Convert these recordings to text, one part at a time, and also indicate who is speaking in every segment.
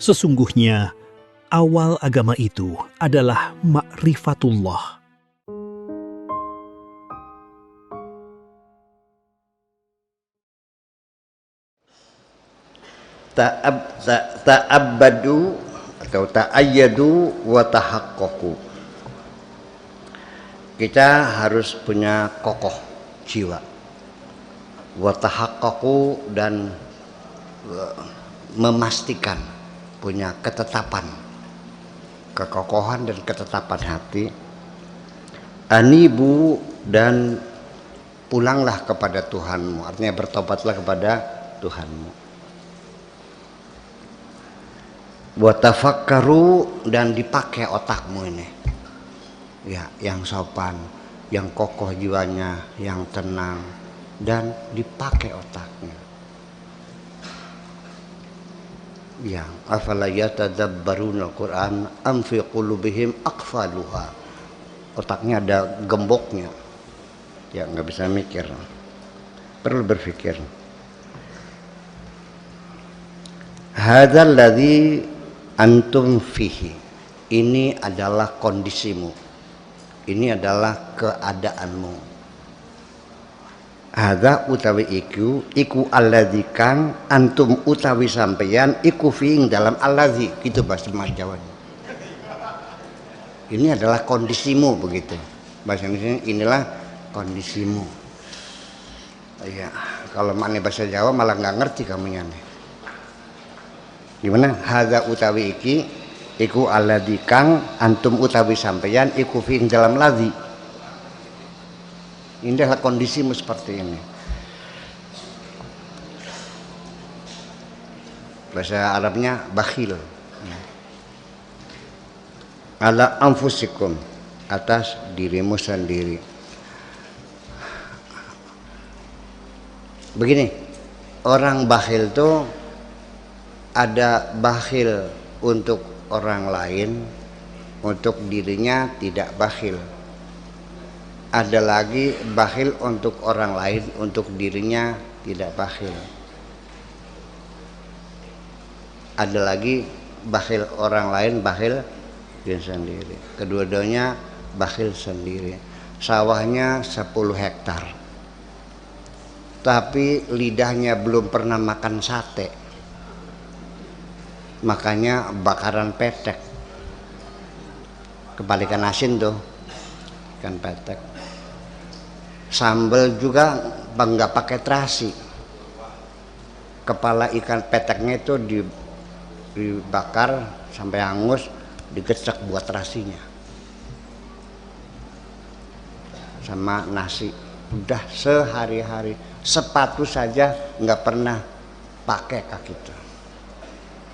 Speaker 1: Sesungguhnya, awal agama itu adalah ma'rifatullah.
Speaker 2: Ta'abbadu atau ta'ayyadu wa tahaqqaqu. Kita harus punya kokoh jiwa. Wa tahaqqaqu, dan memastikan punya ketetapan, kekokohan dan ketetapan hati. Anibu, dan pulanglah kepada Tuhanmu, artinya bertobatlah kepada Tuhanmu. Watafakkaru, dan dipakai otakmu ini, ya, yang sopan, yang kokoh jiwanya, yang tenang, dan dipakai otaknya. Yang afala yatadabbaruna al-Qur'an am fi qulubihim aqfaluha. Otaknya ada gemboknya, ya, nggak bisa mikir, perlu berpikir. Hadzal ladzi antum fihi, ini adalah kondisimu, ini adalah keadaanmu. Hadza utawi iku alladzi kang antum utawi sampeyan iku fiing dalam alladzi, gitu bahasa Jawanya. Ini adalah kondisimu, begitu bahasa Indonesia, inilah kondisimu. Ya, kalau makna bahasa Jawa malah nggak ngerti kamunya nih. Gimana? Hadza utawi iki iku alladzi kang antum utawi sampeyan iku fi dalam ladzi. Ini adalah kondisimu seperti ini. Bahasa Arabnya bakhil. Ala anfusikum, atas dirimu sendiri. Begini, orang bakhil tuh ada bakhil untuk orang lain, untuk dirinya tidak bakhil. Ada lagi bakhil untuk orang lain, untuk dirinya tidak bakhil. Ada lagi bakhil orang lain, bakhil diri sendiri. Kedua-duanya bakhil sendiri. Sawahnya 10 hektar, tapi lidahnya belum pernah makan sate, makanya bakaran petek. Kebalikan asin tuh, ikan petek. Sambal juga nggak pakai terasi. Kepala ikan peteknya itu dibakar sampai hangus, digecek buat terasinya. Sama nasi, udah sehari-hari. Sepatu saja nggak pernah pakai kaki itu.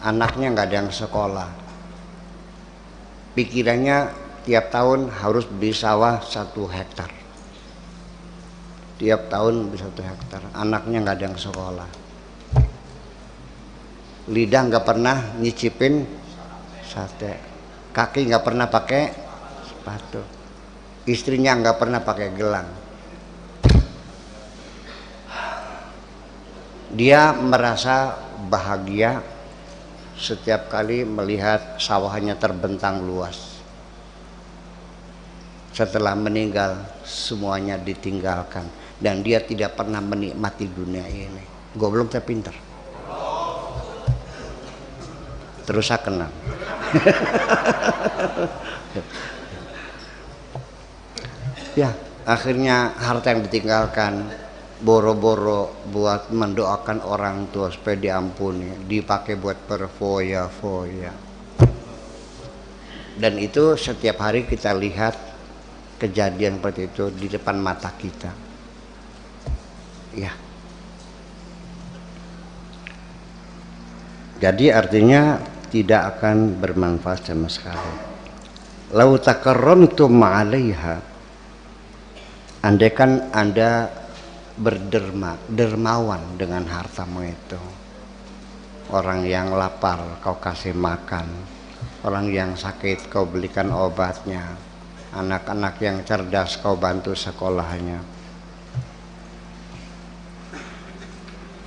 Speaker 2: Anaknya nggak ada yang sekolah, pikirannya tiap tahun harus beli sawah 1 hektar, tiap tahun beli 1 hektar. Anaknya nggak ada yang sekolah, lidah nggak pernah nyicipin sate, kaki nggak pernah pakai sepatu, istrinya nggak pernah pakai gelang. Dia merasa bahagia setiap kali melihat sawahnya terbentang luas. Setelah meninggal, semuanya ditinggalkan, dan dia tidak pernah menikmati dunia ini. Goblok tapi pinter. Terus saya kenal. Ya, akhirnya harta yang ditinggalkan boro-boro buat mendoakan orang tua supaya diampuni, dipakai buat berfoya-foya. Dan itu setiap hari kita lihat kejadian seperti itu di depan mata kita. Ya. Jadi artinya tidak akan bermanfaat sama sekali. Lau takarramtum 'alaiha, andaikan Anda dermawan dengan hartamu itu. Orang yang lapar kau kasih makan, orang yang sakit kau belikan obatnya, anak-anak yang cerdas kau bantu sekolahnya.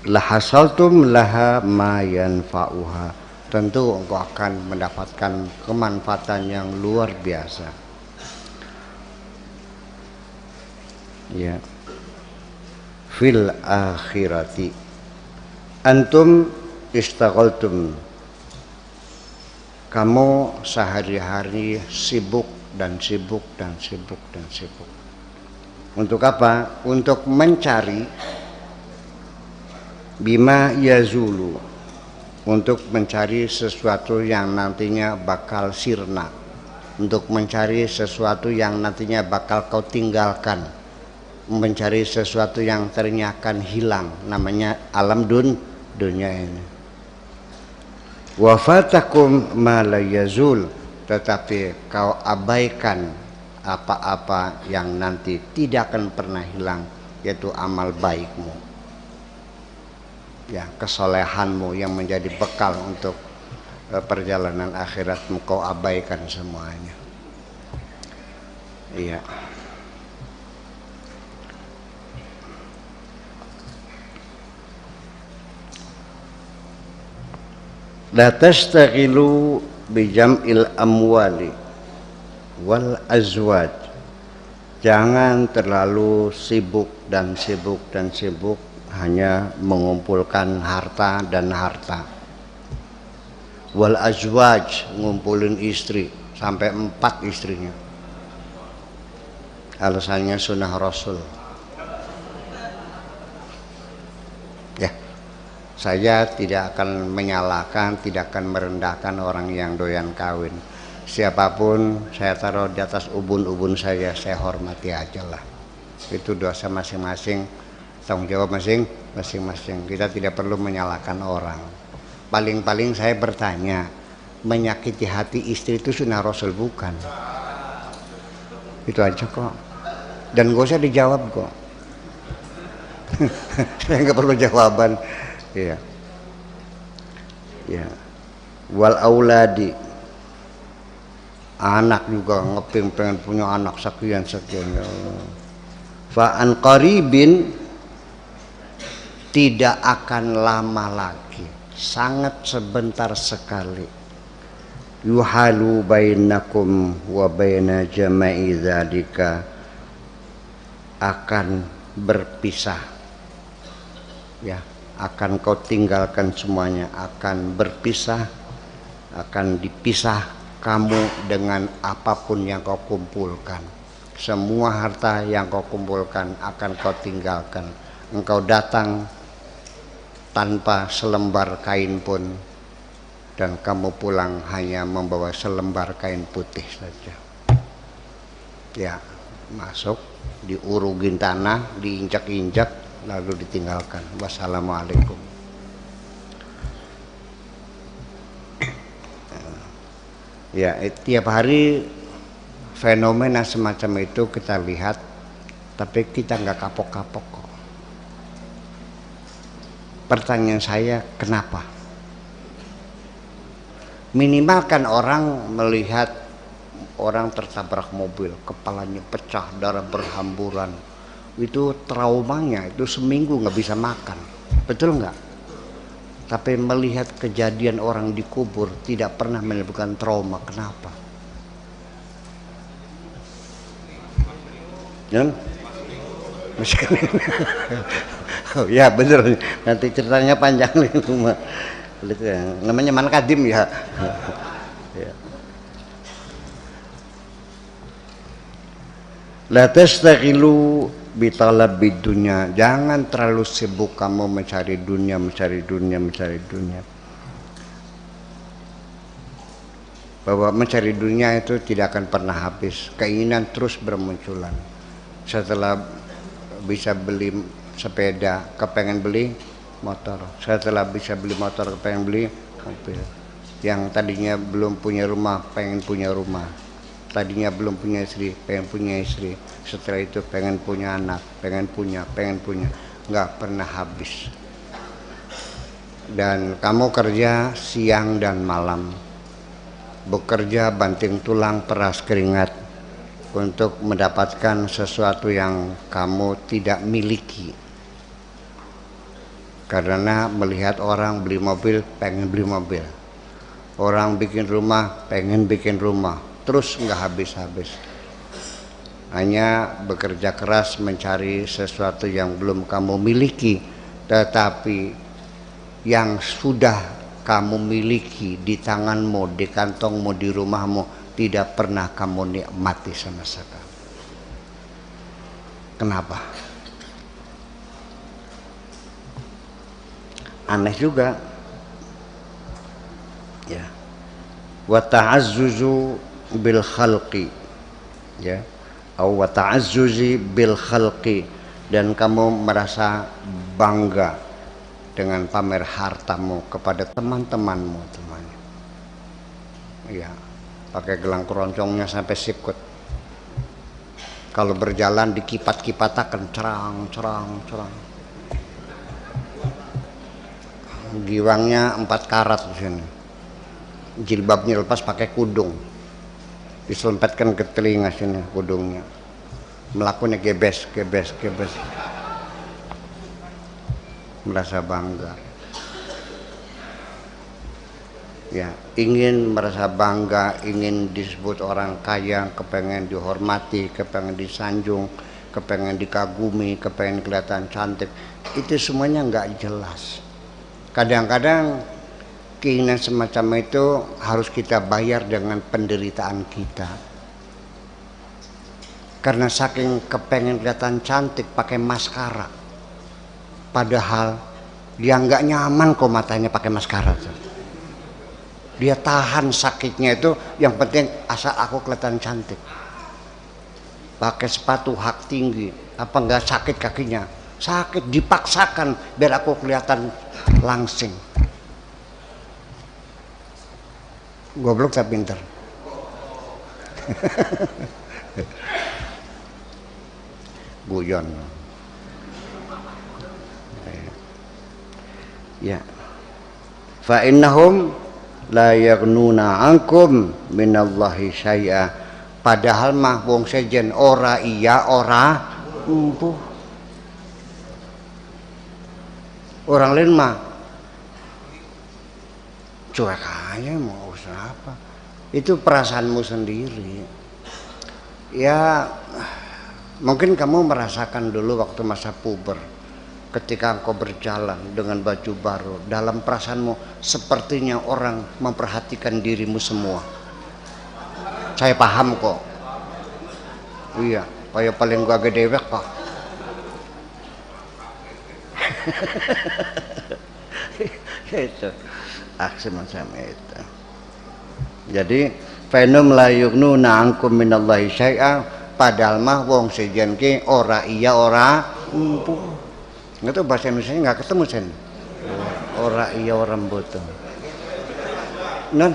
Speaker 2: Lahasaltum laha ma yanfa'uha, tentu engkau akan mendapatkan kemanfaatan yang luar biasa. Ya. Fil akhirati antum istaghaltum, kamu sehari-hari sibuk dan sibuk dan sibuk dan sibuk. Untuk apa? Untuk mencari bima yazulu, untuk mencari sesuatu yang nantinya bakal sirna, untuk mencari sesuatu yang nantinya bakal kau tinggalkan, mencari sesuatu yang ternyata akan hilang, namanya alam dunia ini. Wa fatakum ma la yazul, tetapi kau abaikan apa-apa yang nanti tidak akan pernah hilang, yaitu amal baikmu, ya, kesolehanmu yang menjadi bekal untuk perjalanan akhiratmu, kau abaikan semuanya. Iya. La tastaghilu bijam'il amwali wal azwaj, jangan terlalu sibuk dan sibuk dan sibuk hanya mengumpulkan harta dan harta. Wal azwaj, ngumpulin istri sampai 4 istrinya. Alasannya sunnah Rasul. Ya, saya tidak akan menyalahkan, tidak akan merendahkan orang yang doyan kawin. Siapapun saya taruh di atas ubun-ubun saya hormati aja lah. Itu dosa masing-masing, tanggung jawab masing-masing. Kita tidak perlu menyalahkan orang. Paling-paling saya bertanya, menyakiti hati istri itu sunnah Rasul bukan? Itu aja kok. Dan gak usah dijawab kok. Saya nggak perlu jawaban. Iya. Ya. Wal auladi, anak juga pengen punya anak sekian. Fa an qaribin, tidak akan lama lagi, sangat sebentar sekali. Yuhalu bainakum wa baina jama'i dzalika, akan berpisah. Ya, akan kau tinggalkan semuanya, akan berpisah, akan dipisah kamu dengan apapun yang kau kumpulkan. Semua harta yang kau kumpulkan akan kau tinggalkan. Engkau datang tanpa selembar kain pun, dan kamu pulang hanya membawa selembar kain putih saja. Ya, masuk, diurugin tanah, diinjak-injak, lalu ditinggalkan. Wassalamualaikum. Ya, tiap hari fenomena semacam itu kita lihat, tapi kita nggak kapok-kapok kok. Pertanyaan saya, kenapa? Minimal kan orang melihat orang tertabrak mobil, kepalanya pecah, darah berhamburan, itu traumanya, itu seminggu nggak bisa makan, betul nggak? Tapi melihat kejadian orang dikubur tidak pernah menimbulkan trauma. Kenapa? Dan oh ya bener, nanti ceritanya panjang nih rumah. Namanya Man Kadim ya. La tastaghilu bitalabid dunya, jangan terlalu sibuk kamu mencari dunia. Bahwa mencari dunia itu tidak akan pernah habis, keinginan terus bermunculan. Setelah bisa beli sepeda, kepengen beli motor. Setelah bisa beli motor, kepengen beli mobil. Yang tadinya belum punya rumah, pengen punya rumah. Tadinya belum punya istri, pengen punya istri. Setelah itu pengen punya anak, pengen punya, nggak pernah habis. Dan kamu kerja siang dan malam, bekerja banting tulang peras keringat untuk mendapatkan sesuatu yang kamu tidak miliki. Karena melihat orang beli mobil, pengen beli mobil. Orang bikin rumah, pengen bikin rumah, terus nggak habis-habis. Hanya bekerja keras mencari sesuatu yang belum kamu miliki, tetapi yang sudah kamu miliki di tanganmu, di kantongmu, di rumahmu, tidak pernah kamu nikmati sama sekali. Kenapa? Aneh juga. Ya. Wa ta'azzuzu bil khalqi, ya, atau wa ta'azzuzi bil khalqi, dan kamu merasa bangga dengan pamer hartamu kepada teman-temanmu, temannya. Ya, pakai gelang keroncongnya sampai sikut. Kalau berjalan dikipat-kipatakan, cerang. Giwangnya 4 karat di sini. Jilbabnya lepas pakai kudung, diselempetkan ke telinga sini kudungnya, melakukannya gebes, merasa bangga. Ya, ingin merasa bangga, ingin disebut orang kaya, kepengen dihormati, kepengen disanjung, kepengen dikagumi, kepengen kelihatan cantik, itu semuanya nggak jelas. Kadang-kadang keinginan semacam itu harus kita bayar dengan penderitaan kita. Karena saking kepengen kelihatan cantik pakai maskara, padahal dia nggak nyaman kok matanya pakai maskara. Dia tahan sakitnya itu, yang penting asal aku kelihatan cantik. Pakai sepatu hak tinggi, apa nggak sakit kakinya? Sakit, dipaksakan biar aku kelihatan langsing. Goblok tapi pinter. Guyon. Ya. Fa innahum la yaghnuna ankum minallahi syai'a. Padahal mah wong sejen ora iya ora empuh. Orang lain mah cuek aja, mau usaha apa. Itu perasaanmu sendiri. Ya, mungkin kamu merasakan dulu waktu masa puber, ketika engkau berjalan dengan baju baru, dalam perasaanmu sepertinya orang memperhatikan dirimu semua. Saya paham kok. Iya, kayak paling gua gede dewek kok. Itu aksi macam itu. Jadi fenom la yugnuna ankum minallahi syai'a, padahal mah wong sejen ki ora iya ora empuh. Itu bahasa Indonesia nggak ketemu sen. Ora iya ora empuh. Non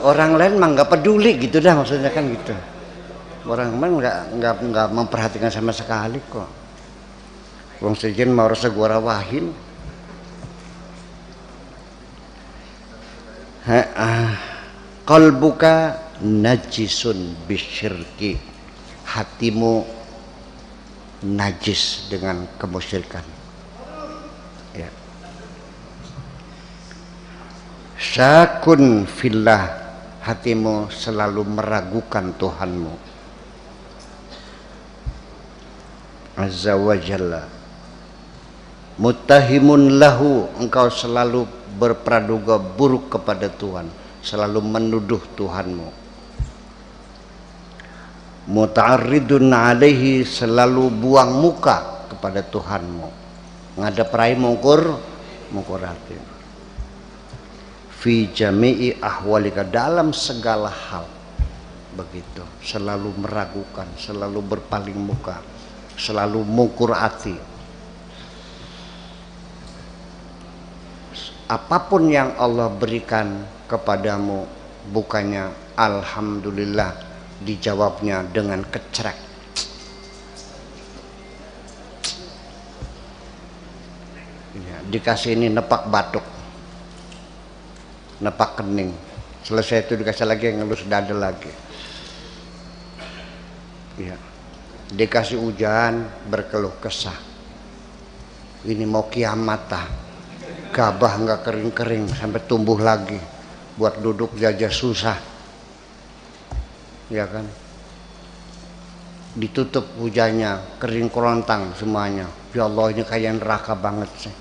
Speaker 2: orang lain mah nggak peduli gitu dah, maksudnya kan gitu. Orang lain nggak memperhatikan sama sekali kok. Wong sejen mau rasa gua rawahin. Qalbuka najisun bisyirki, hatimu najis dengan kemusyrikan. Ya. Syakun fillah, hatimu selalu meragukan Tuhanmu azza wa jalla. Muttahimun lahu, engkau selalu berpraduga buruk kepada Tuhan, selalu menuduh Tuhanmu. Muta'arridun alaihi, selalu buang muka kepada Tuhanmu, ngadep rai mungkur hati. Fi jami'i ahwalika, dalam segala hal begitu, selalu meragukan, selalu berpaling muka, selalu mungkur hati. Apapun yang Allah berikan kepadamu, bukannya alhamdulillah, dijawabnya dengan kecrek. Ya, dikasih ini nepak batuk, nepak kening, selesai itu dikasih lagi yang ngelus dada lagi. Ya, dikasih hujan berkeluh kesah, ini mau kiamat tah, gabah nggak kering-kering sampai tumbuh lagi, buat duduk jajah susah, ya kan? Ditutup hujannya, kering kerontang semuanya. Ya Allah, ini kayak neraka banget sih.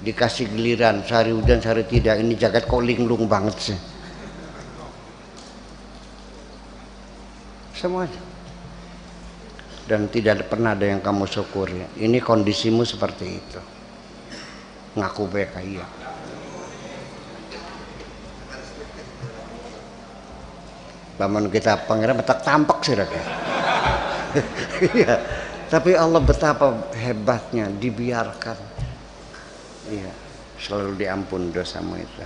Speaker 2: Dikasih giliran sehari hujan sehari tidak, ini jagat kok linglung banget sih. Semuanya. Dan tidak pernah ada yang kamu syukuri. Ini kondisimu seperti itu. Ngaku baik iya. Lamun kita pangeran betak tampak sih rakyat. Iya. Tapi Allah betapa hebatnya dibiarkan. Iya. Selalu diampun dosamu itu.